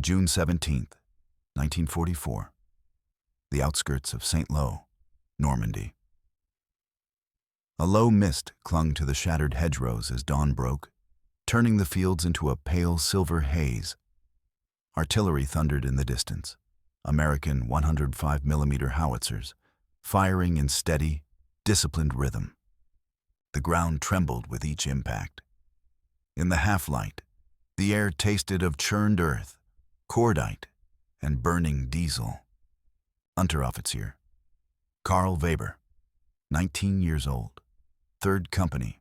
June 17th, 1944. The outskirts of St. Lo, Normandy. A low mist clung to the shattered hedgerows as dawn broke, turning the fields into a pale silver haze. Artillery thundered in the distance, American 105mm howitzers, firing in steady, disciplined rhythm. The ground trembled with each impact. In the half-light, the air tasted of churned earth, cordite, and burning diesel. Unteroffizier Karl Weber, 19 years old, 3rd Company,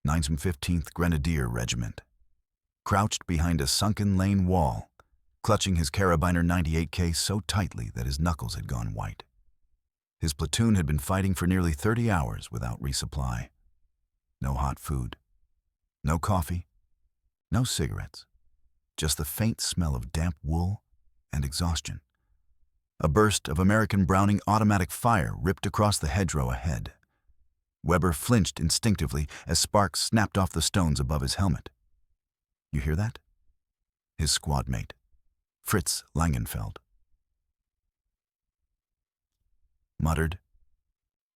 915th Grenadier Regiment, crouched behind a sunken lane wall, clutching his Karabiner 98K so tightly that his knuckles had gone white. His platoon had been fighting for nearly 30 hours without resupply. No hot food, no coffee, no cigarettes, just the faint smell of damp wool and exhaustion. A burst of American Browning automatic fire ripped across the hedgerow ahead. Weber flinched instinctively as sparks snapped off the stones above his helmet. "You hear that?" His squad mate, Fritz Langenfeld, muttered.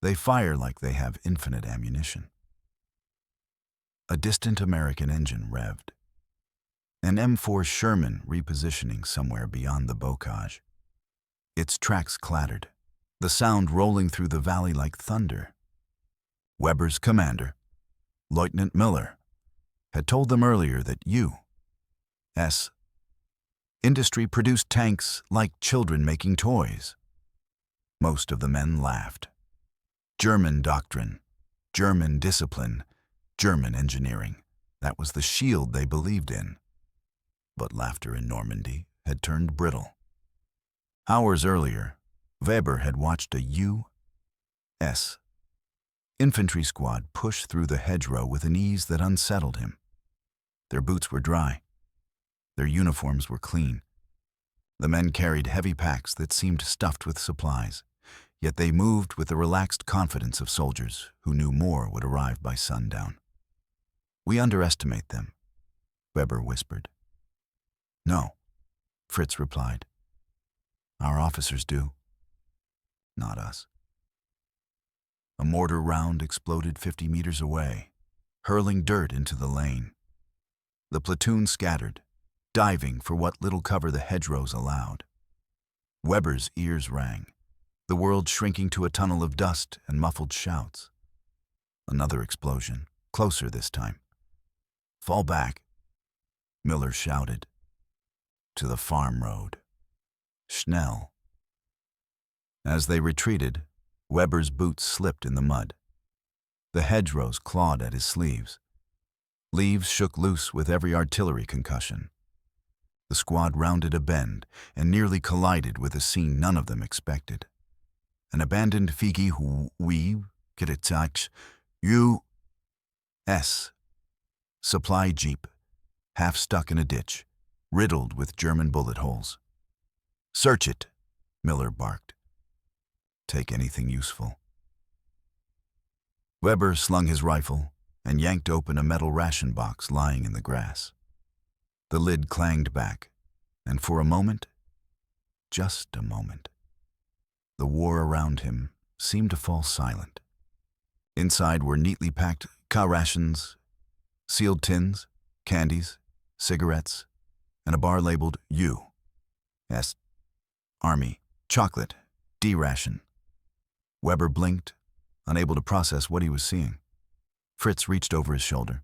"They fire like they have infinite ammunition." A distant American engine revved. An M4 Sherman repositioning somewhere beyond the bocage. Its tracks clattered, the sound rolling through the valley like thunder. Weber's commander, Lieutenant Miller, had told them earlier that U.S. industry produced tanks like children making toys. Most of the men laughed. German doctrine, German discipline, German engineering. That was the shield they believed in. But laughter in Normandy had turned brittle. Hours earlier, Weber had watched a U.S. infantry squad push through the hedgerow with an ease that unsettled him. Their boots were dry. Their uniforms were clean. The men carried heavy packs that seemed stuffed with supplies, yet they moved with the relaxed confidence of soldiers who knew more would arrive by sundown. "We underestimate them," Weber whispered. "No," Fritz replied. "Our officers do. Not us." A mortar round exploded 50 meters away, hurling dirt into the lane. The platoon scattered, diving for what little cover the hedgerows allowed. Weber's ears rang, the world shrinking to a tunnel of dust and muffled shouts. Another explosion, closer this time. "Fall back," Miller shouted. "To the farm road. Schnell." As they retreated, Weber's boots slipped in the mud. The hedgerows clawed at his sleeves. Leaves shook loose with every artillery concussion. The squad rounded a bend and nearly collided with a scene none of them expected. An abandoned Figi U.S. supply jeep, half stuck in a ditch, riddled with German bullet holes. "Search it," Miller barked. "Take anything useful." Weber slung his rifle and yanked open a metal ration box lying in the grass. The lid clanged back, and for a moment, just a moment, the war around him seemed to fall silent. Inside were neatly packed K-rations, sealed tins, candies, cigarettes, and a bar labeled U.S. Army, chocolate, D-ration. Weber blinked, unable to process what he was seeing. Fritz reached over his shoulder.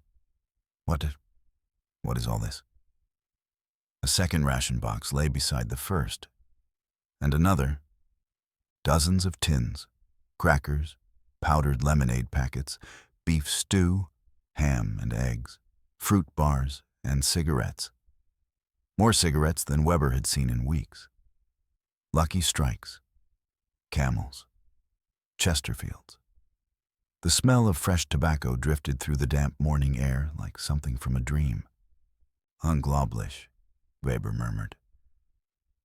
What is all this?" A second ration box lay beside the first, and another. Dozens of tins, crackers, powdered lemonade packets, beef stew, ham and eggs, fruit bars, and cigarettes. More cigarettes than Weber had seen in weeks. Lucky Strikes, Camels, Chesterfields. The smell of fresh tobacco drifted through the damp morning air like something from a dream. "Unglaublich," Weber murmured.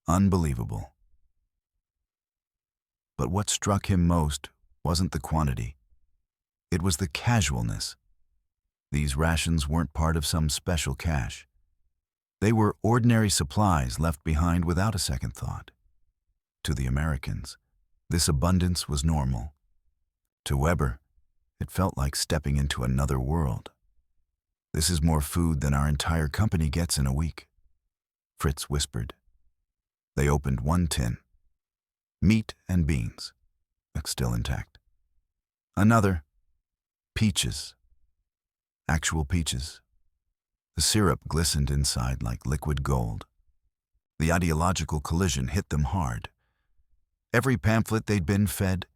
"Unbelievable." But what struck him most wasn't the quantity. It was the casualness. These rations weren't part of some special cache. They were ordinary supplies left behind without a second thought. To the Americans, this abundance was normal. To Weber, it felt like stepping into another world. "This is more food than our entire company gets in a week," Fritz whispered. They opened one tin. Meat and beans, still intact. Another, peaches. Actual peaches. The syrup glistened inside like liquid gold. The ideological collision hit them hard. Every pamphlet they'd been fed,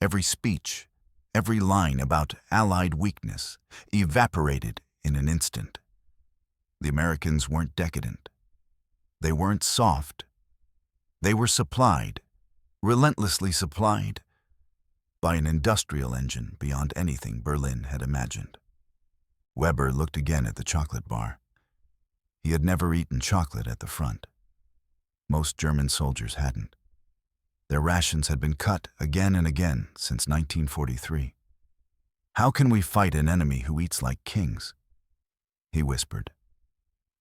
every speech, every line about Allied weakness evaporated in an instant. The Americans weren't decadent. They weren't soft. They were supplied, relentlessly supplied, by an industrial engine beyond anything Berlin had imagined. Weber looked again at the chocolate bar. He had never eaten chocolate at the front. Most German soldiers hadn't. Their rations had been cut again and again since 1943. "How can we fight an enemy who eats like kings?" he whispered.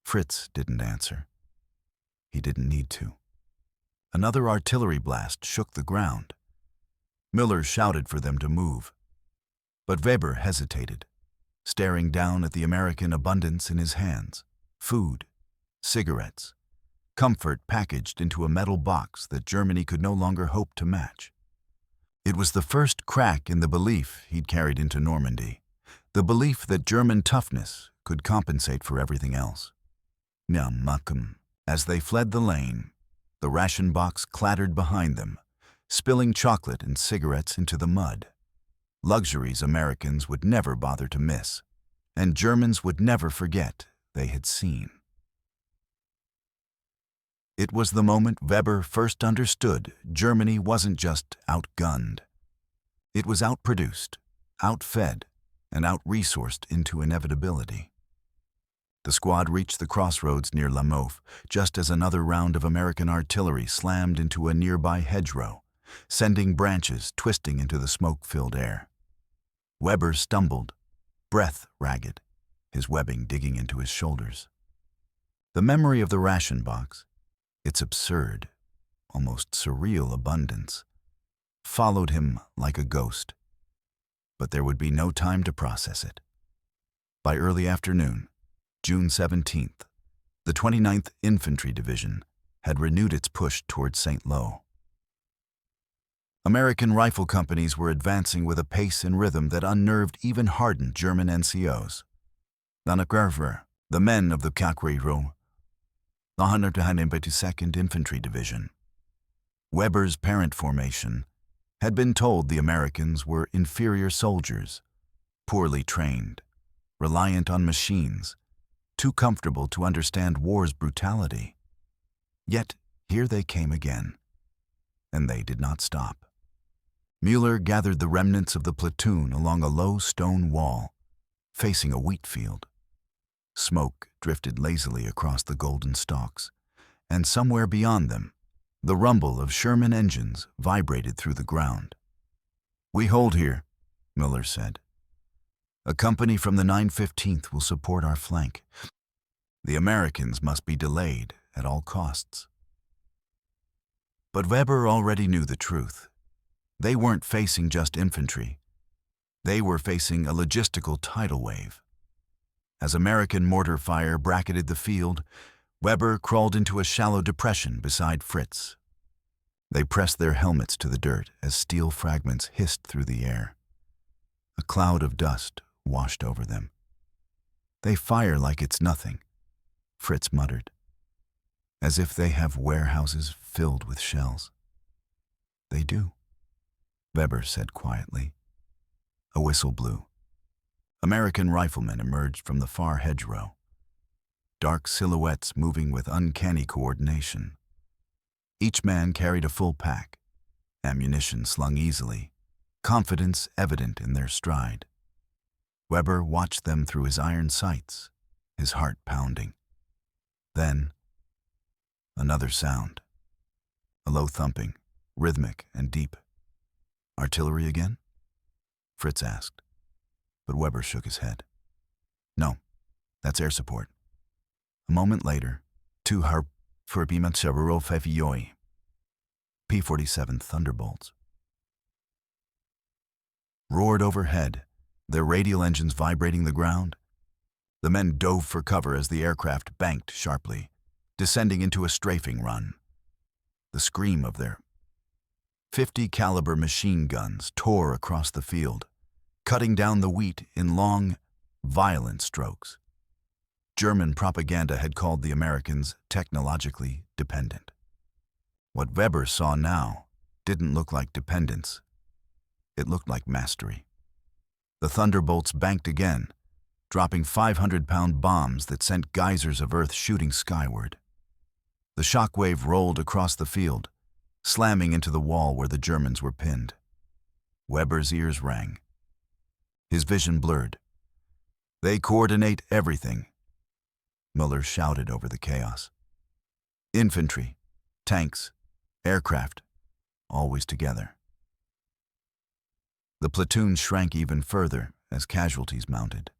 Fritz didn't answer. He didn't need to. Another artillery blast shook the ground. Miller shouted for them to move. But Weber hesitated, staring down at the American abundance in his hands. Food, cigarettes, comfort packaged into a metal box that Germany could no longer hope to match. It was the first crack in the belief he'd carried into Normandy, the belief that German toughness could compensate for everything else. Nyam. As they fled the lane, the ration box clattered behind them, spilling chocolate and cigarettes into the mud. Luxuries Americans would never bother to miss, and Germans would never forget they had seen. It was the moment Weber first understood Germany wasn't just outgunned. It was outproduced, outfed, and outresourced into inevitability. The squad reached the crossroads near La Mauve just as another round of American artillery slammed into a nearby hedgerow, sending branches twisting into the smoke-filled air. Weber stumbled, breath ragged, his webbing digging into his shoulders. The memory of the ration box, its absurd, almost surreal abundance, followed him like a ghost. But there would be no time to process it. By early afternoon, June 17th, the 29th Infantry Division had renewed its push toward St. Lo. American rifle companies were advancing with a pace and rhythm that unnerved even hardened German NCOs. The men of the K-rations, the 182nd Infantry Division. Weber's parent formation had been told the Americans were inferior soldiers, poorly trained, reliant on machines, too comfortable to understand war's brutality. Yet here they came again, and they did not stop. Mueller gathered the remnants of the platoon along a low stone wall, facing a wheat field. Smoke drifted lazily across the golden stalks, and somewhere beyond them, the rumble of Sherman engines vibrated through the ground. "We hold here," Mueller said. "A company from the 915th will support our flank. The Americans must be delayed at all costs." But Weber already knew the truth. They weren't facing just infantry. They were facing a logistical tidal wave. As American mortar fire bracketed the field, Weber crawled into a shallow depression beside Fritz. They pressed their helmets to the dirt as steel fragments hissed through the air. A cloud of dust washed over them. "They fire like it's nothing," Fritz muttered. "As if they have warehouses filled with shells." "They do," Weber said quietly. A whistle blew. American riflemen emerged from the far hedgerow, dark silhouettes moving with uncanny coordination. Each man carried a full pack, ammunition slung easily, confidence evident in their stride. Weber watched them through his iron sights, his heart pounding. Then, another sound. A low thumping, rhythmic and deep. "Artillery again?" Fritz asked, but Weber shook his head. "No, that's air support." A moment later, two Harp P-47 Thunderbolts roared overhead, their radial engines vibrating the ground. The men dove for cover as the aircraft banked sharply, descending into a strafing run. The scream of their 50 caliber machine guns tore across the field, cutting down the wheat in long, violent strokes. German propaganda had called the Americans technologically dependent. What Weber saw now didn't look like dependence. It looked like mastery. The thunderbolts banked again, dropping 500-pound bombs that sent geysers of earth shooting skyward. The shockwave rolled across the field, slamming into the wall where the Germans were pinned. Weber's ears rang. His vision blurred. "They coordinate everything," Muller shouted over the chaos. "Infantry, tanks, aircraft, always together." The platoon shrank even further as casualties mounted.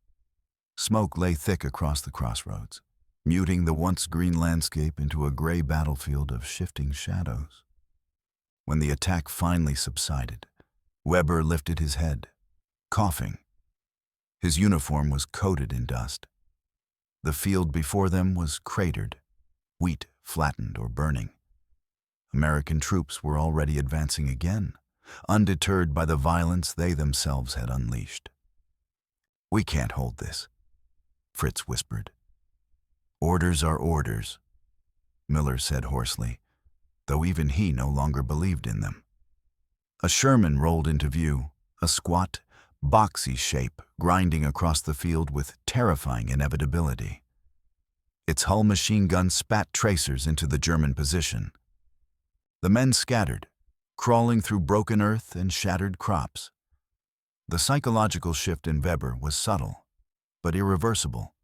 Smoke lay thick across the crossroads, muting the once green landscape into a gray battlefield of shifting shadows. When the attack finally subsided, Weber lifted his head, coughing. His uniform was coated in dust. The field before them was cratered, wheat flattened or burning. American troops were already advancing again, undeterred by the violence they themselves had unleashed. "We can't hold this," Fritz whispered. "Orders are orders," Miller said hoarsely, though even he no longer believed in them. A Sherman rolled into view, a squat, boxy shape grinding across the field with terrifying inevitability. Its hull machine gun spat tracers into the German position. The men scattered, crawling through broken earth and shattered crops. The psychological shift in Weber was subtle, but irreversible.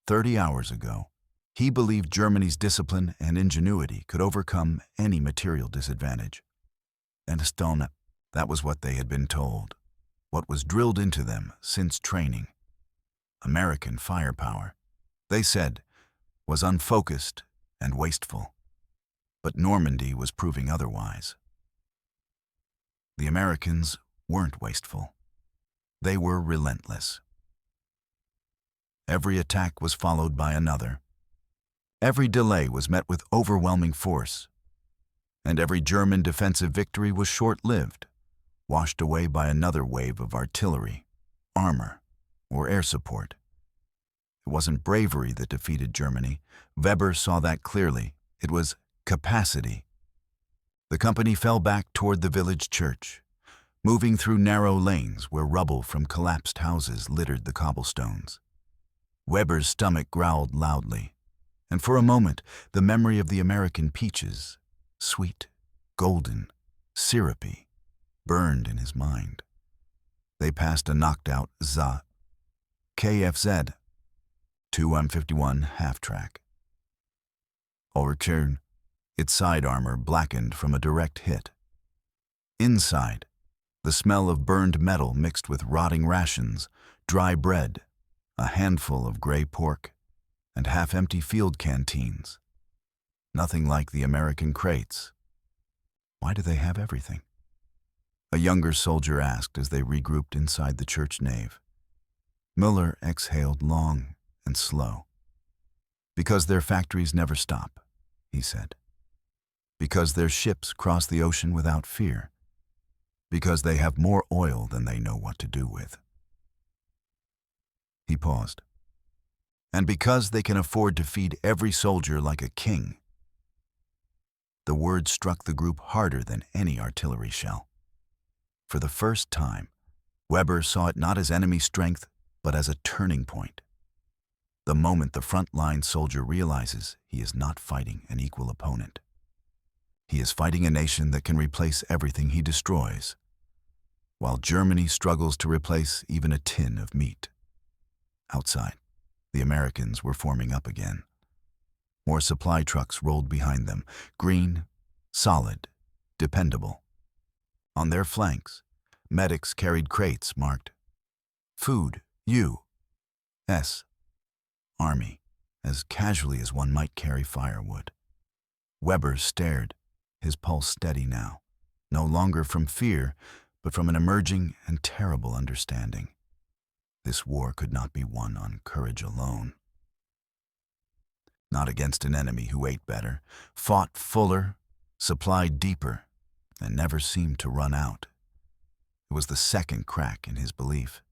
30 hours ago, he believed Germany's discipline and ingenuity could overcome any material disadvantage. And that was what they had been told, what was drilled into them since training. American firepower, they said, was unfocused and wasteful. But Normandy was proving otherwise. The Americans weren't wasteful. They were relentless. Every attack was followed by another. Every delay was met with overwhelming force. And every German defensive victory was short-lived, washed away by another wave of artillery, armor, or air support. It wasn't bravery that defeated Germany. Weber saw that clearly. It was capacity. The company fell back toward the village church, moving through narrow lanes where rubble from collapsed houses littered the cobblestones. Weber's stomach growled loudly, and for a moment the memory of the American peaches, sweet, golden, syrupy, burned in his mind. They passed a knocked-out KFZ, 2M51 half-track. Overturn, its side armor blackened from a direct hit. Inside, the smell of burned metal mixed with rotting rations, dry bread, a handful of gray pork, and half-empty field canteens. Nothing like the American crates. Why do they have everything? A younger soldier asked as they regrouped inside the church nave. Muller exhaled long and slow. "Because their factories never stop," he said. "Because their ships cross the ocean without fear. Because they have more oil than they know what to do with." He paused. "And because they can afford to feed every soldier like a king." The words struck the group harder than any artillery shell. For the first time, Weber saw it not as enemy strength, but as a turning point. The moment the front-line soldier realizes he is not fighting an equal opponent. He is fighting a nation that can replace everything he destroys, while Germany struggles to replace even a tin of meat. Outside, the Americans were forming up again. More supply trucks rolled behind them, green, solid, dependable. On their flanks, medics carried crates marked Food, U.S. Army. as casually as one might carry firewood. Weber stared, his pulse steady now, no longer from fear, but from an emerging and terrible understanding. This war could not be won on courage alone. Not against an enemy who ate better, fought fuller, supplied deeper, and never seemed to run out. It was the second crack in his belief,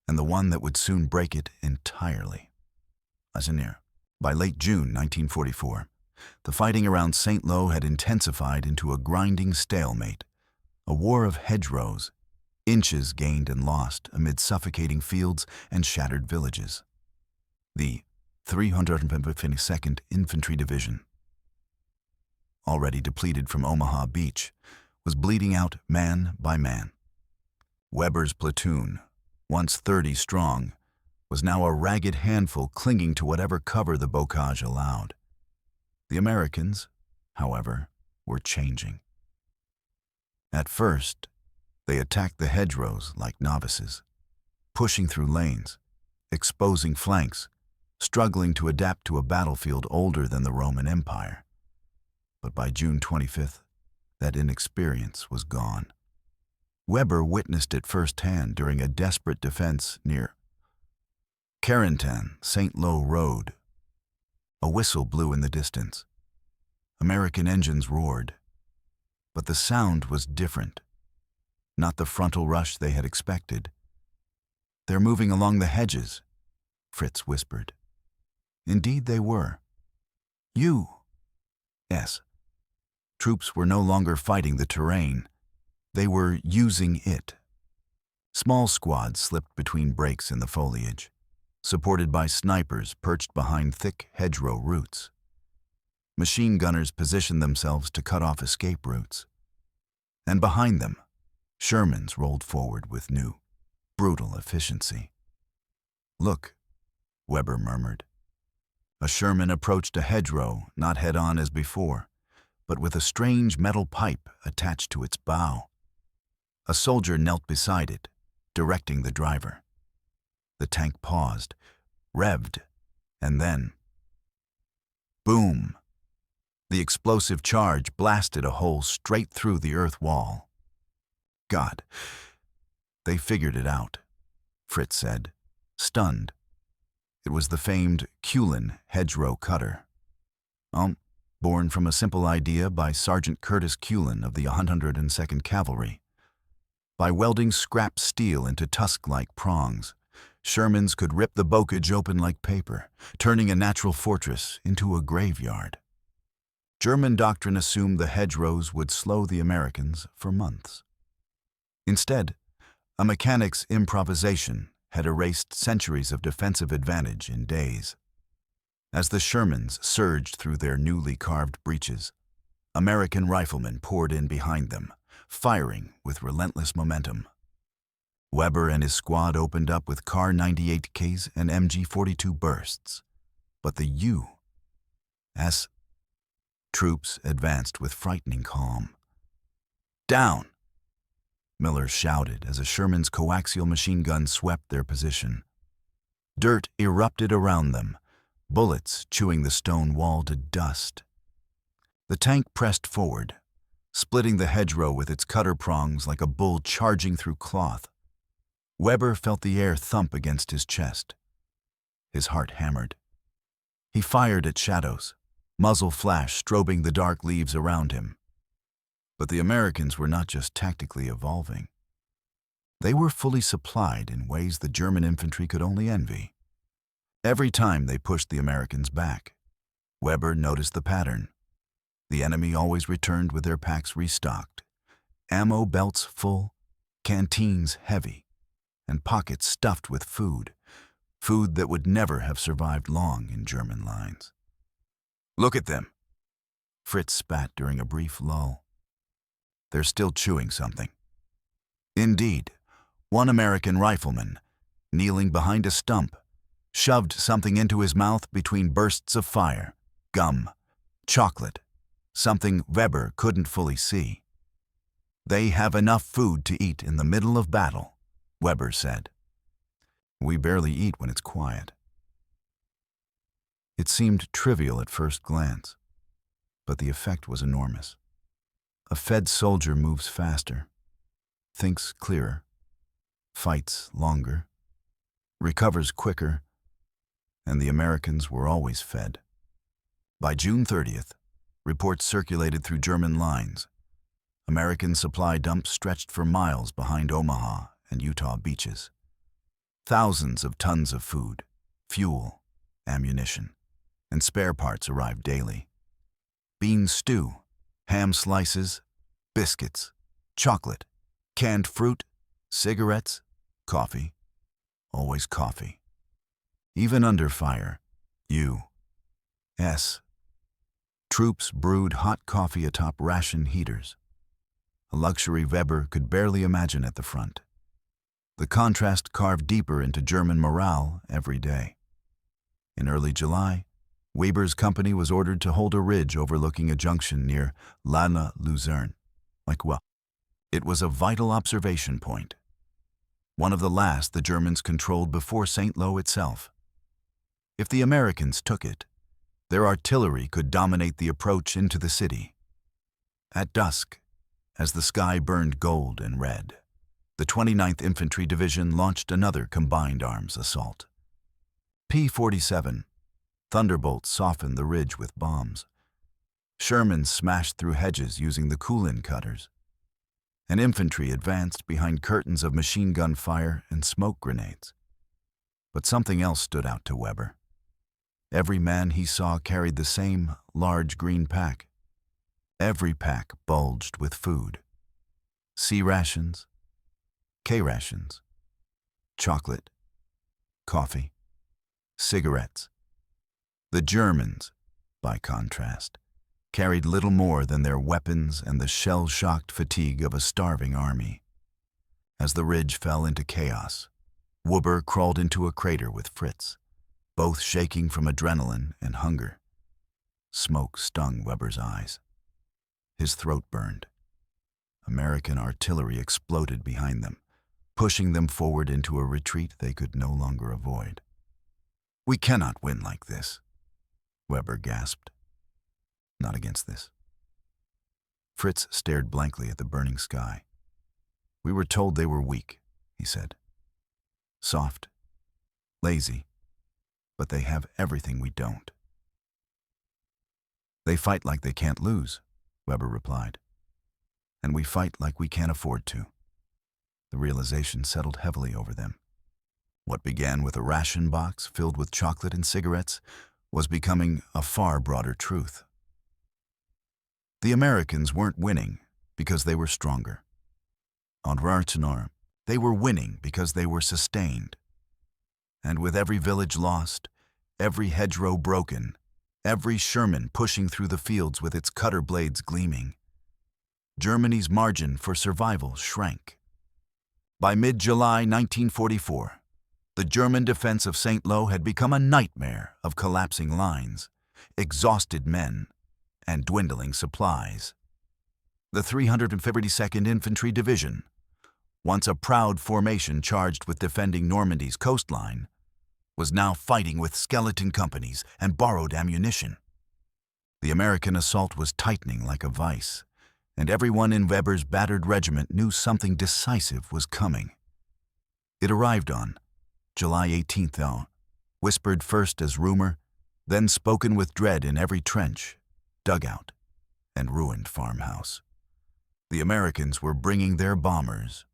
and the one that would soon break it entirely. By late June 1944, the fighting around St. Lo had intensified into a grinding stalemate, a war of hedgerows, inches gained and lost amid suffocating fields and shattered villages. The 352nd Infantry Division, already depleted from Omaha Beach, was bleeding out man by man. Weber's platoon, once 30 strong, was now a ragged handful clinging to whatever cover the bocage allowed. The Americans, however, were changing. At first, they attacked the hedgerows like novices, pushing through lanes, exposing flanks, struggling to adapt to a battlefield older than the Roman Empire. But by June 25th, that inexperience was gone. Weber witnessed it firsthand during a desperate defense near St. Lo Road. A whistle blew in the distance. American engines roared. But the sound was different. Not the frontal rush they had expected. "They're moving along the hedges," Fritz whispered. Indeed they were. U.S. troops were no longer fighting the terrain. They were using it. Small squads slipped between breaks in the foliage, supported by snipers perched behind thick hedgerow roots. Machine gunners positioned themselves to cut off escape routes. And behind them, Shermans rolled forward with new, brutal efficiency. "Look," Weber murmured. A Sherman approached a hedgerow, not head-on as before, but with a strange metal pipe attached to its bow. A soldier knelt beside it, directing the driver. The tank paused, revved, and then, boom! The explosive charge blasted a hole straight through the earth wall. "God, they figured it out," Fritz said, stunned. It was the famed Kulin hedgerow cutter. Born from a simple idea by Sergeant Curtis Kulin of the 102nd Cavalry. By welding scrap steel into tusk-like prongs, Shermans could rip the bocage open like paper, turning a natural fortress into a graveyard. German doctrine assumed the hedgerows would slow the Americans for months. Instead, a mechanic's improvisation had erased centuries of defensive advantage in days. As the Shermans surged through their newly carved breaches, American riflemen poured in behind them, firing with relentless momentum. Weber and his squad opened up with Kar 98Ks and MG-42 bursts, but the U.S. troops advanced with frightening calm. "Down!" Miller shouted as a Sherman's coaxial machine gun swept their position. Dirt erupted around them, bullets chewing the stone wall to dust. The tank pressed forward, splitting the hedgerow with its cutter prongs like a bull charging through cloth. Weber felt the air thump against his chest. His heart hammered. He fired at shadows, muzzle flash strobing the dark leaves around him. But the Americans were not just tactically evolving. They were fully supplied in ways the German infantry could only envy. Every time they pushed the Americans back, Weber noticed the pattern. The enemy always returned with their packs restocked, ammo belts full, canteens heavy, and pockets stuffed with food that would never have survived long in German lines. "Look at them," Fritz spat during a brief lull. "They're still chewing something." Indeed, one American rifleman, kneeling behind a stump, shoved something into his mouth between bursts of fire, gum, chocolate, something Weber couldn't fully see. "They have enough food to eat in the middle of battle," Weber said. "We barely eat when it's quiet." It seemed trivial at first glance, but the effect was enormous. A fed soldier moves faster, thinks clearer, fights longer, recovers quicker, and the Americans were always fed. By June 30th, reports circulated through German lines. American supply dumps stretched for miles behind Omaha and Utah beaches. Thousands of tons of food, fuel, ammunition, and spare parts arrived daily. Bean stew, ham slices, biscuits, chocolate, canned fruit, cigarettes, coffee, always coffee. Even under fire, U.S. troops brewed hot coffee atop ration heaters, a luxury Weber could barely imagine at the front. The contrast carved deeper into German morale every day. In early July, Weber's company was ordered to hold a ridge overlooking a junction near Luzerne. It was a vital observation point, one of the last the Germans controlled before St. Lo itself. If the Americans took it, their artillery could dominate the approach into the city. At dusk, as the sky burned gold and red, the 29th Infantry Division launched another combined arms assault. P-47 Thunderbolts softened the ridge with bombs. Sherman smashed through hedges using the Kulin cutters. And infantry advanced behind curtains of machine gun fire and smoke grenades. But something else stood out to Weber. Every man he saw carried the same large green pack. Every pack bulged with food. C-rations, K-rations, chocolate, coffee, cigarettes. The Germans, by contrast, carried little more than their weapons and the shell-shocked fatigue of a starving army. As the ridge fell into chaos, Weber crawled into a crater with Fritz, both shaking from adrenaline and hunger. Smoke stung Weber's eyes. His throat burned. American artillery exploded behind them, pushing them forward into a retreat they could no longer avoid. "We cannot win like this," Weber gasped. "Not against this." Fritz stared blankly at the burning sky. "We were told they were weak," he said. "Soft, lazy, but they have everything we don't." "They fight like they can't lose," Weber replied. "And we fight like we can't afford to." The realization settled heavily over them. What began with a ration box filled with chocolate and cigarettes was becoming a far broader truth. The Americans weren't winning because they were stronger. En revanche, they were winning because they were sustained. And with every village lost, every hedgerow broken, every Sherman pushing through the fields with its cutter blades gleaming, Germany's margin for survival shrank. By mid-July 1944, the German defense of St. Lo had become a nightmare of collapsing lines, exhausted men, and dwindling supplies. The 352nd Infantry Division, once a proud formation charged with defending Normandy's coastline, was now fighting with skeleton companies and borrowed ammunition. The American assault was tightening like a vice, and everyone in Weber's battered regiment knew something decisive was coming. It arrived on July 18th, though, whispered first as rumor, then spoken with dread in every trench, dugout, and ruined farmhouse. The Americans were bringing their bombers,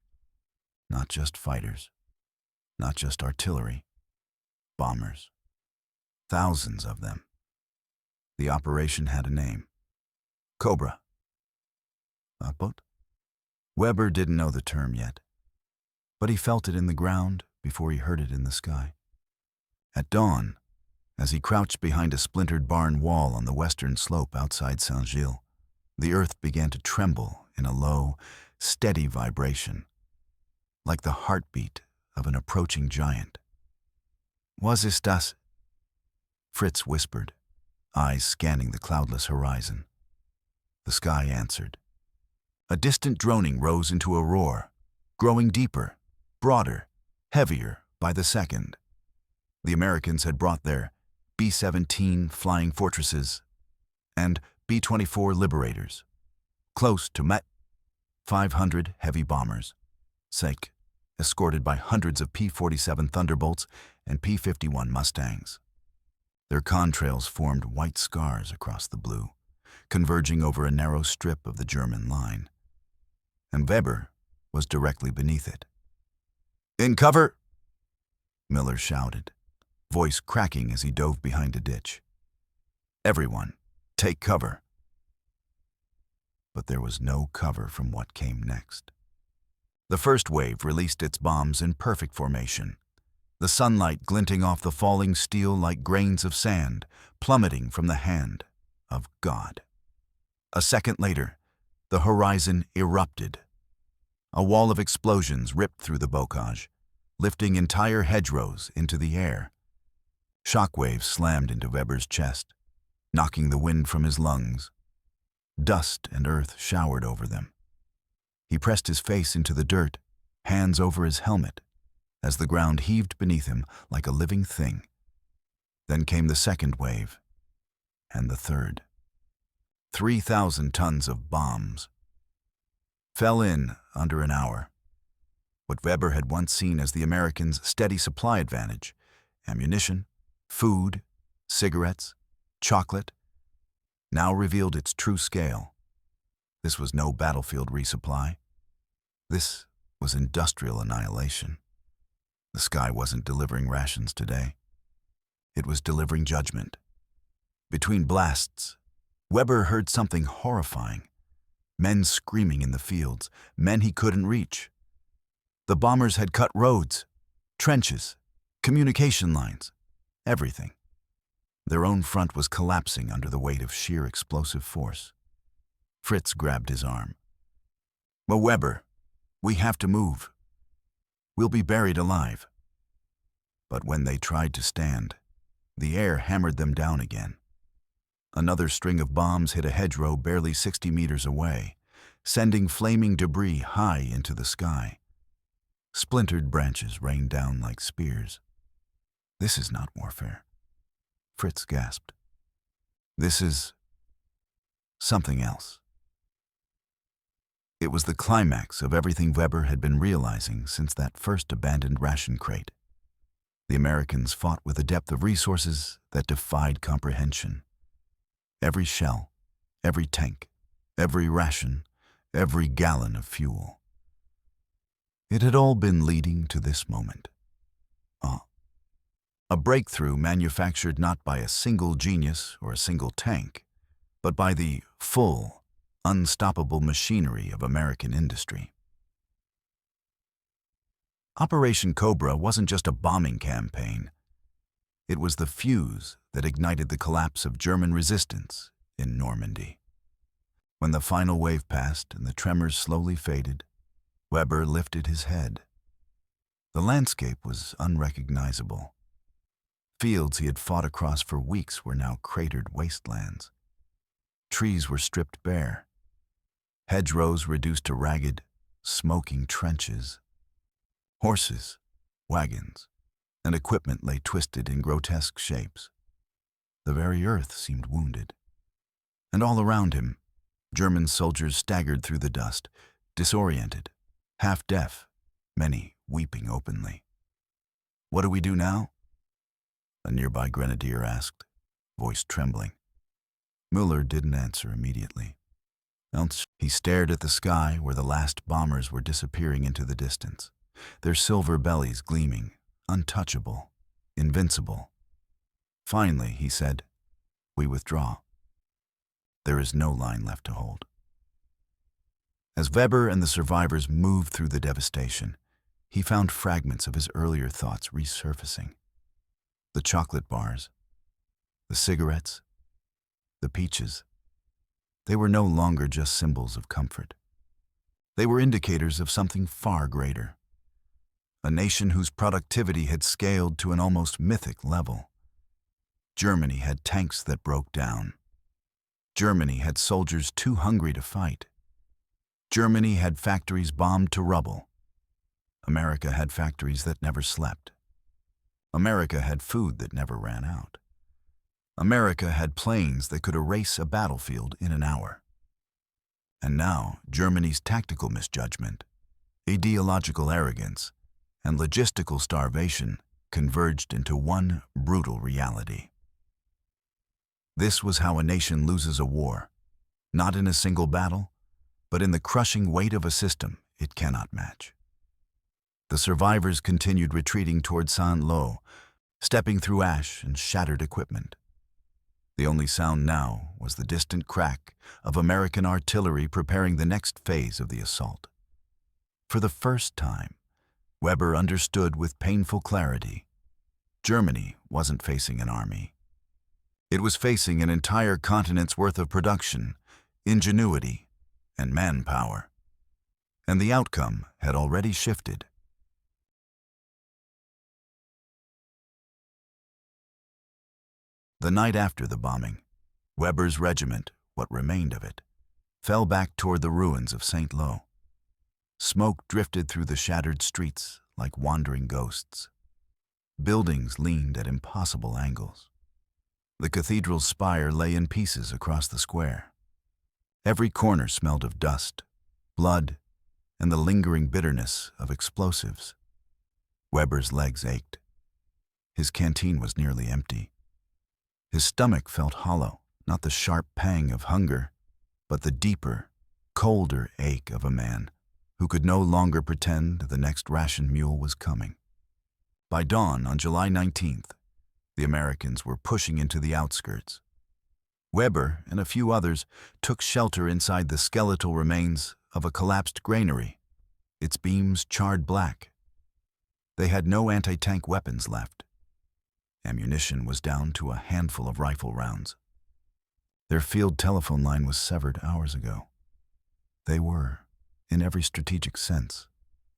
not just fighters, not just artillery, bombers. Thousands of them. The operation had a name. Cobra. Boat? Weber didn't know the term yet, but he felt it in the ground before he heard it in the sky. At dawn, as he crouched behind a splintered barn wall on the western slope outside Saint-Gilles, the earth began to tremble in a low, steady vibration, like the heartbeat of an approaching giant. "Was ist das?" Fritz whispered, eyes scanning the cloudless horizon. The sky answered. A distant droning rose into a roar, growing deeper, broader, heavier by the second. The Americans had brought their B-17 Flying Fortresses, and B-24 Liberators. Close to Met, 500 heavy bombers, sank, escorted by hundreds of P-47 Thunderbolts and P-51 Mustangs. Their contrails formed white scars across the blue, converging over a narrow strip of the German line. And Weber was directly beneath it. "In cover!" Miller shouted, voice cracking as he dove behind a ditch. "Everyone, take cover." But there was no cover from what came next. The first wave released its bombs in perfect formation, the sunlight glinting off the falling steel like grains of sand, plummeting from the hand of God. A second later, the horizon erupted. A wall of explosions ripped through the bocage, lifting entire hedgerows into the air. Shockwaves slammed into Weber's chest, knocking the wind from his lungs. Dust and earth showered over them. He pressed his face into the dirt, hands over his helmet, as the ground heaved beneath him like a living thing. Then came the second wave, and the third. 3,000 tons of bombs fell in under an hour. What Weber had once seen as the Americans' steady supply advantage, ammunition, food, cigarettes, chocolate, now revealed its true scale. This was no battlefield resupply. This was industrial annihilation. The sky wasn't delivering rations today. It was delivering judgment. Between blasts, Weber heard something horrifying. Men screaming in the fields, men he couldn't reach. The bombers had cut roads, trenches, communication lines, everything. Their own front was collapsing under the weight of sheer explosive force. Fritz grabbed his arm. "But Weber, we have to move. We'll be buried alive." But when they tried to stand, the air hammered them down again. Another string of bombs hit a hedgerow barely 60 meters away, sending flaming debris high into the sky. Splintered branches rained down like spears. "This is not warfare," Fritz gasped. "This is something else." It was the climax of everything Weber had been realizing since that first abandoned ration crate. The Americans fought with a depth of resources that defied comprehension. Every shell, every tank, every ration, every gallon of fuel. It had all been leading to this moment. A breakthrough manufactured not by a single genius or a single tank, but by the full, unstoppable machinery of American industry. Operation Cobra wasn't just a bombing campaign. It was the fuse that ignited the collapse of German resistance in Normandy. When the final wave passed and the tremors slowly faded, Weber lifted his head. The landscape was unrecognizable. Fields he had fought across for weeks were now cratered wastelands. Trees were stripped bare. Hedgerows reduced to ragged, smoking trenches. Horses, wagons, and equipment lay twisted in grotesque shapes. The very earth seemed wounded. And all around him, German soldiers staggered through the dust, disoriented, half-deaf, many weeping openly. "What do we do now?" a nearby grenadier asked, voice trembling. Müller didn't answer immediately. He stared at the sky where the last bombers were disappearing into the distance, their silver bellies gleaming, untouchable, invincible. Finally, he said, "We withdraw. There is no line left to hold." As Weber and the survivors moved through the devastation, he found fragments of his earlier thoughts resurfacing. The chocolate bars, the cigarettes, the peaches. They were no longer just symbols of comfort. They were indicators of something far greater. A nation whose productivity had scaled to an almost mythic level. Germany had tanks that broke down. Germany had soldiers too hungry to fight. Germany had factories bombed to rubble. America had factories that never slept. America had food that never ran out. America had planes that could erase a battlefield in an hour. And now, Germany's tactical misjudgment, ideological arrogance, and logistical starvation converged into one brutal reality. This was how a nation loses a war, not in a single battle, but in the crushing weight of a system it cannot match. The survivors continued retreating toward Saint-Lô, stepping through ash and shattered equipment. The only sound now was the distant crack of American artillery preparing the next phase of the assault. For the first time, Weber understood with painful clarity. Germany wasn't facing an army. It was facing an entire continent's worth of production, ingenuity, and manpower. And the outcome had already shifted. The night after the bombing, Weber's regiment, what remained of it, fell back toward the ruins of Saint-Lô. Smoke drifted through the shattered streets like wandering ghosts. Buildings leaned at impossible angles. The cathedral's spire lay in pieces across the square. Every corner smelled of dust, blood, and the lingering bitterness of explosives. Weber's legs ached. His canteen was nearly empty. His stomach felt hollow, not the sharp pang of hunger, but the deeper, colder ache of a man who could no longer pretend the next ration mule was coming. By dawn on July 19th, the Americans were pushing into the outskirts. Weber and a few others took shelter inside the skeletal remains of a collapsed granary, its beams charred black. They had no anti-tank weapons left. Ammunition was down to a handful of rifle rounds. Their field telephone line was severed hours ago. They were, in every strategic sense,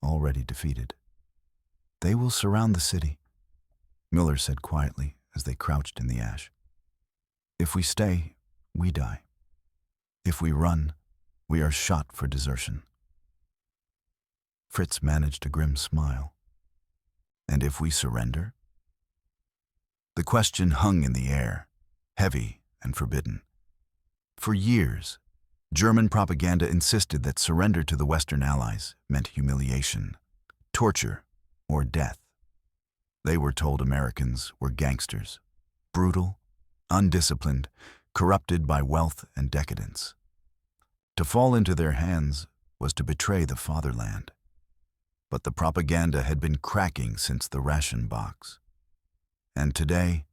already defeated. "They will surround the city," Miller said quietly as they crouched in the ash. "If we stay, we die. If we run, we are shot for desertion." Fritz managed a grim smile. "And if we surrender?" The question hung in the air, heavy and forbidden. For years, German propaganda insisted that surrender to the Western Allies meant humiliation, torture, or death. They were told Americans were gangsters, brutal, undisciplined, corrupted by wealth and decadence. To fall into their hands was to betray the fatherland. But the propaganda had been cracking since the ration box. And today,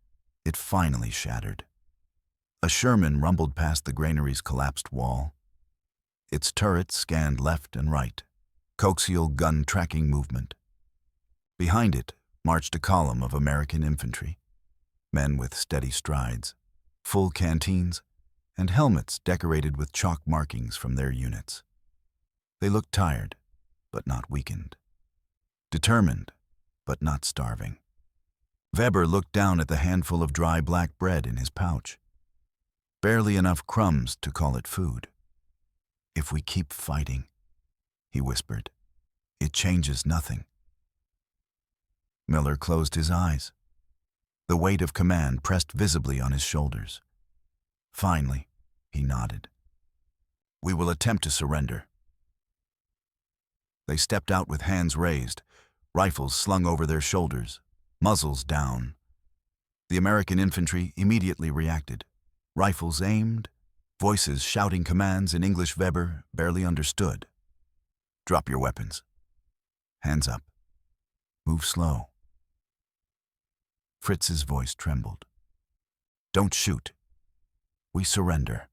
it finally shattered. A Sherman rumbled past the granary's collapsed wall. Its turrets scanned left and right, coaxial gun tracking movement. Behind it marched a column of American infantry, men with steady strides, full canteens, and helmets decorated with chalk markings from their units. They looked tired, but not weakened. Determined, but not starving. Weber looked down at the handful of dry black bread in his pouch. Barely enough crumbs to call it food. "If we keep fighting," he whispered, "it changes nothing." Miller closed his eyes. The weight of command pressed visibly on his shoulders. Finally, he nodded. "We will attempt to surrender." They stepped out with hands raised, rifles slung over their shoulders, muzzles down. The American infantry immediately reacted. Rifles aimed, voices shouting commands in English Weber barely understood. "Drop your weapons. Hands up. Move slow." Fritz's voice trembled. "Don't shoot. We surrender."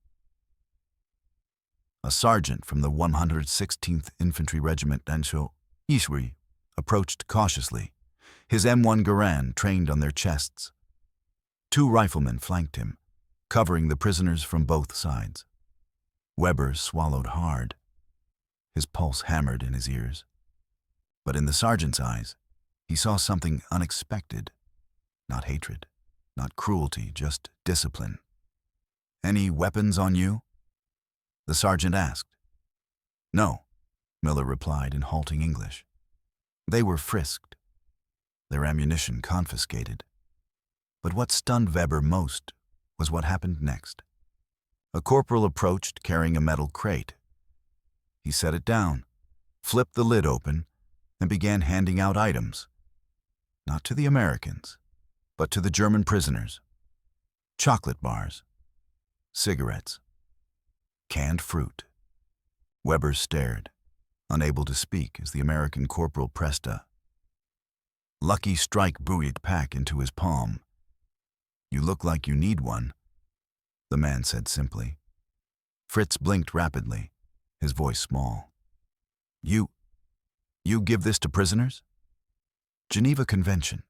A sergeant from the 116th Infantry Regiment Dancho Ishri approached cautiously, his M1 Garand trained on their chests. Two riflemen flanked him, covering the prisoners from both sides. Weber swallowed hard. His pulse hammered in his ears. But in the sergeant's eyes, he saw something unexpected. Not hatred, not cruelty, just discipline. "Any weapons on you?" the sergeant asked. "No," Miller replied in halting English. They were frisked, their ammunition confiscated. But what stunned Weber most was what happened next. A corporal approached carrying a metal crate. He set it down, flipped the lid open, and began handing out items. Not to the Americans, but to the German prisoners. Chocolate bars, cigarettes, canned fruit. Weber stared, unable to speak as the American corporal pressed a Lucky Strike buoyed pack into his palm. "You look like you need one," the man said simply. Fritz blinked rapidly, his voice small. You give this to prisoners?" "Geneva Convention."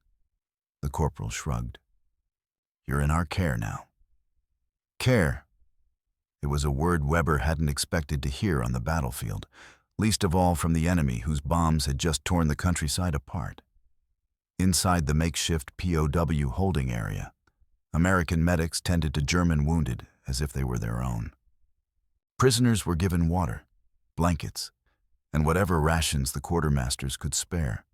The corporal shrugged. "You're in our care now." Care. It was a word Weber hadn't expected to hear on the battlefield, least of all from the enemy whose bombs had just torn the countryside apart. Inside the makeshift POW holding area, American medics tended to German wounded as if they were their own. Prisoners were given water, blankets, and whatever rations the quartermasters could spare.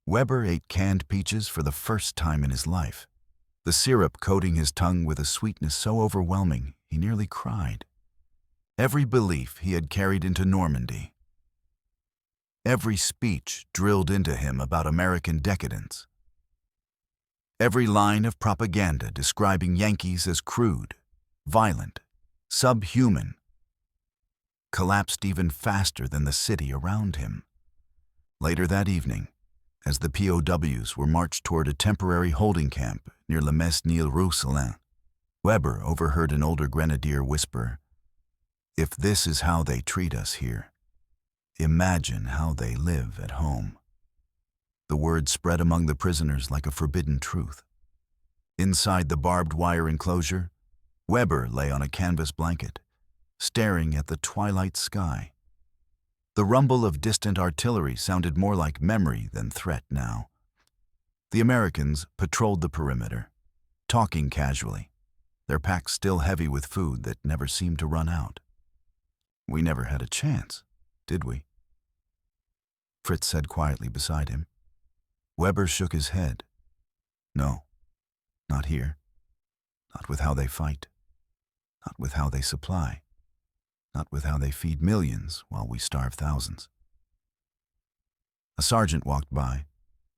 Weber ate canned peaches for the first time in his life, the syrup coating his tongue with a sweetness so overwhelming he nearly cried. Every belief he had carried into Normandy, every speech drilled into him about American decadence, every line of propaganda describing Yankees as crude, violent, subhuman, collapsed even faster than the city around him. Later that evening, as the POWs were marched toward a temporary holding camp near Le Mesnil-Roussillon, Weber overheard an older grenadier whisper, "If this is how they treat us here, imagine how they live at home." The word spread among the prisoners like a forbidden truth. Inside the barbed wire enclosure, Weber lay on a canvas blanket, staring at the twilight sky. The rumble of distant artillery sounded more like memory than threat now. The Americans patrolled the perimeter, talking casually, their packs still heavy with food that never seemed to run out. "We never had a chance, did we?" Fritz said quietly beside him. Weber shook his head. "No, not here. Not with how they fight. Not with how they supply. Not with how they feed millions while we starve thousands." A sergeant walked by,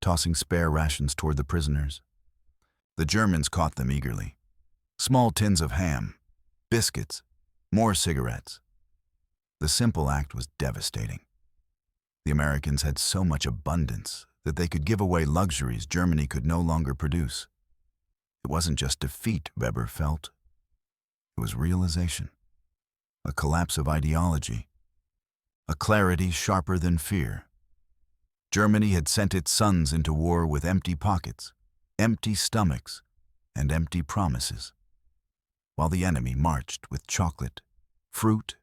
tossing spare rations toward the prisoners. The Germans caught them eagerly. Small tins of ham, biscuits, more cigarettes. The simple act was devastating. The Americans had so much abundance that they could give away luxuries Germany could no longer produce. It wasn't just defeat Weber felt. It was realization. A collapse of ideology. A clarity sharper than fear. Germany had sent its sons into war with empty pockets, empty stomachs, and empty promises, while the enemy marched with chocolate, fruit,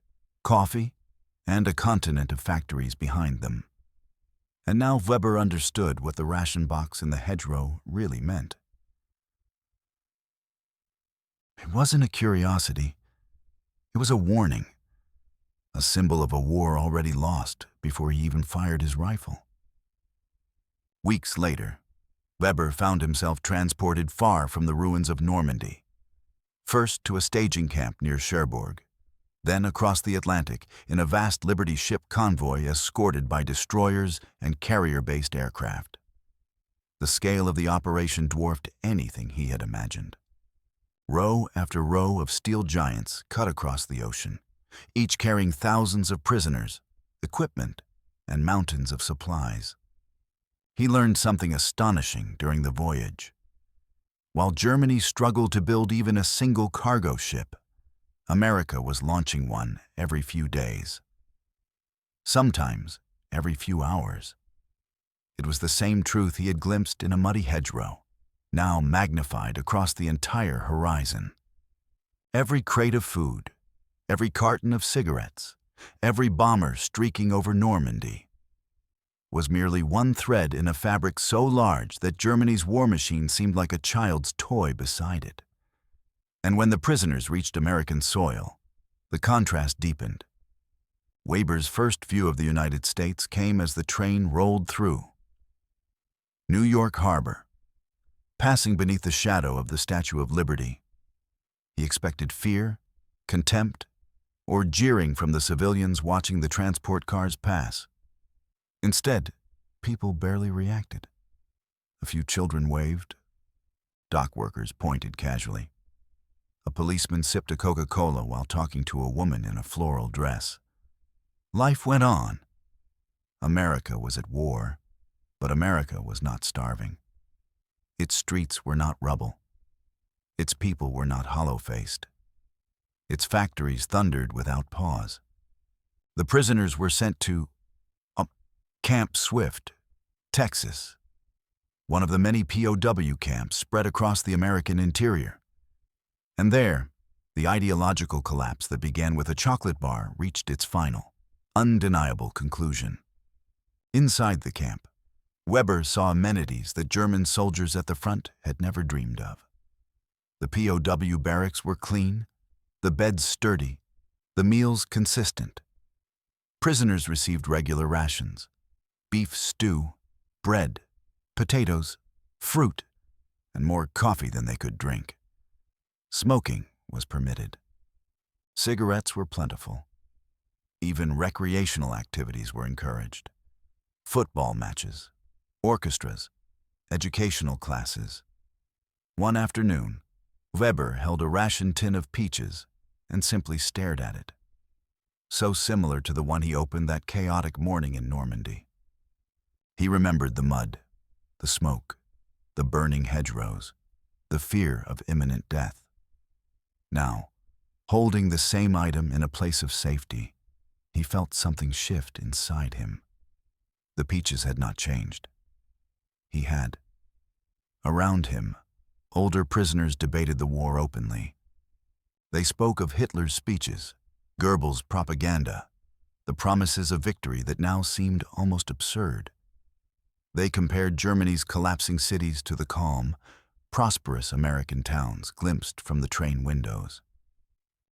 coffee, and a continent of factories behind them. And now Weber understood what the ration box in the hedgerow really meant. It wasn't a curiosity. It was a warning, a symbol of a war already lost before he even fired his rifle. Weeks later, Weber found himself transported far from the ruins of Normandy, first to a staging camp near Cherbourg, then across the Atlantic in a vast Liberty ship convoy escorted by destroyers and carrier-based aircraft. The scale of the operation dwarfed anything he had imagined. Row after row of steel giants cut across the ocean, each carrying thousands of prisoners, equipment, and mountains of supplies. He learned something astonishing during the voyage. While Germany struggled to build even a single cargo ship, America was launching one every few days. Sometimes every few hours. It was the same truth he had glimpsed in a muddy hedgerow, now magnified across the entire horizon. Every crate of food, every carton of cigarettes, every bomber streaking over Normandy was merely one thread in a fabric so large that Germany's war machine seemed like a child's toy beside it. And when the prisoners reached American soil, the contrast deepened. Weber's first view of the United States came as the train rolled through New York Harbor, passing beneath the shadow of the Statue of Liberty. He expected fear, contempt, or jeering from the civilians watching the transport cars pass. Instead, people barely reacted. A few children waved. Dock workers pointed casually. A policeman sipped a Coca-Cola while talking to a woman in a floral dress. Life went on. America was at war, but America was not starving. Its streets were not rubble. Its people were not hollow-faced. Its factories thundered without pause. The prisoners were sent to Camp Swift, Texas, one of the many POW camps spread across the American interior. And there, the ideological collapse that began with a chocolate bar reached its final, undeniable conclusion. Inside the camp, Weber saw amenities that German soldiers at the front had never dreamed of. The POW barracks were clean, the beds sturdy, the meals consistent. Prisoners received regular rations: beef stew, bread, potatoes, fruit, and more coffee than they could drink. Smoking was permitted. Cigarettes were plentiful. Even recreational activities were encouraged. Football matches, orchestras, educational classes. One afternoon, Weber held a ration tin of peaches and simply stared at it. So similar to the one he opened that chaotic morning in Normandy. He remembered the mud, the smoke, the burning hedgerows, the fear of imminent death. Now, holding the same item in a place of safety, he felt something shift inside him. The peaches had not changed. He had. Around him, older prisoners debated the war openly. They spoke of Hitler's speeches, Goebbels' propaganda, the promises of victory that now seemed almost absurd. They compared Germany's collapsing cities to the calm, prosperous American towns glimpsed from the train windows.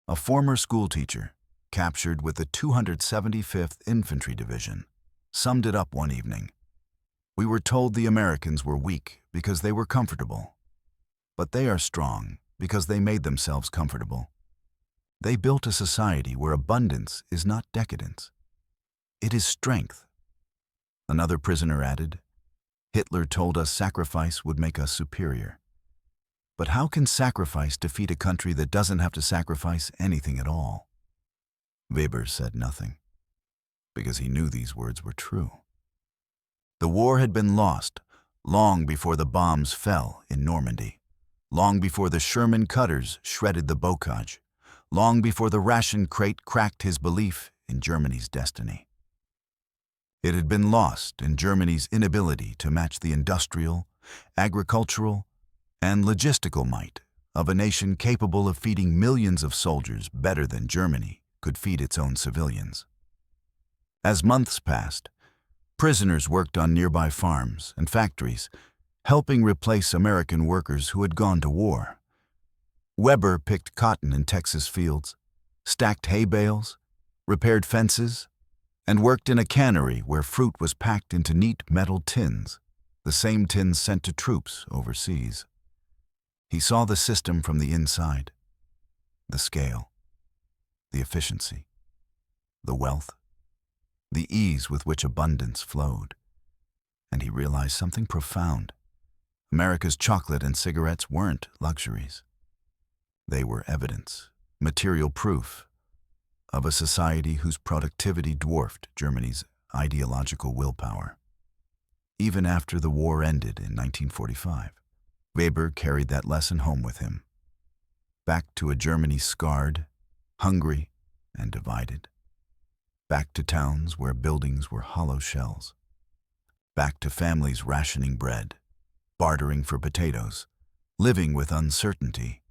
A former schoolteacher, captured with the 275th Infantry Division, summed it up one evening. "We were told the Americans were weak because they were comfortable. But they are strong because they made themselves comfortable. They built a society where abundance is not decadence. It is strength." Another prisoner added, "Hitler told us sacrifice would make us superior. But how can sacrifice defeat a country that doesn't have to sacrifice anything at all?" Weber said nothing, because he knew these words were true. The war had been lost long before the bombs fell in Normandy, long before the Sherman cutters shredded the bocage, long before the ration crate cracked his belief in Germany's destiny. It had been lost in Germany's inability to match the industrial, agricultural, and logistical might of a nation capable of feeding millions of soldiers better than Germany could feed its own civilians. As months passed, prisoners worked on nearby farms and factories, helping replace American workers who had gone to war. Weber picked cotton in Texas fields, stacked hay bales, repaired fences, and worked in a cannery where fruit was packed into neat metal tins, the same tins sent to troops overseas. He saw the system from the inside, the scale, the efficiency, the wealth, the ease with which abundance flowed. And he realized something profound. America's chocolate and cigarettes weren't luxuries. They were evidence, material proof, of a society whose productivity dwarfed Germany's ideological willpower. Even after the war ended in 1945, Weber carried that lesson home with him. Back to a Germany scarred, hungry, and divided. Back to towns where buildings were hollow shells. Back to families rationing bread, bartering for potatoes, living with uncertainty.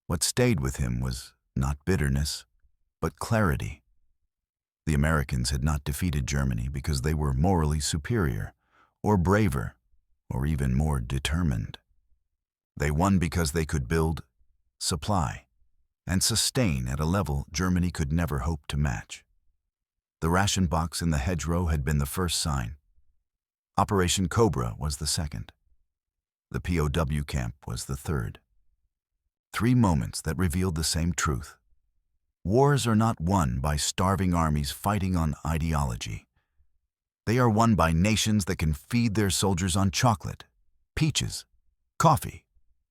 What stayed with him was not bitterness, but clarity. The Americans had not defeated Germany because they were morally superior, or braver, or even more determined. They won because they could build, supply, and sustain at a level Germany could never hope to match. The ration box in the hedgerow had been the first sign. Operation Cobra was the second. The POW camp was the third. 3 moments that revealed the same truth. Wars are not won by starving armies fighting on ideology. They are won by nations that can feed their soldiers on chocolate, peaches, coffee,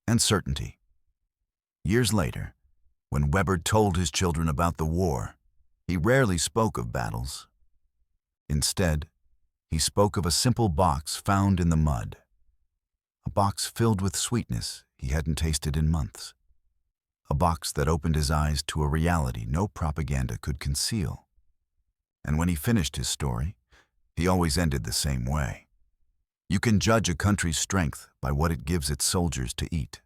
and certainty. Years later, when Weber told his children about the war, he rarely spoke of battles. Instead, he spoke of a simple box found in the mud, a box filled with sweetness he hadn't tasted in months, a box that opened his eyes to a reality no propaganda could conceal. And when he finished his story, he always ended the same way. You can judge a country's strength by what it gives its soldiers to eat.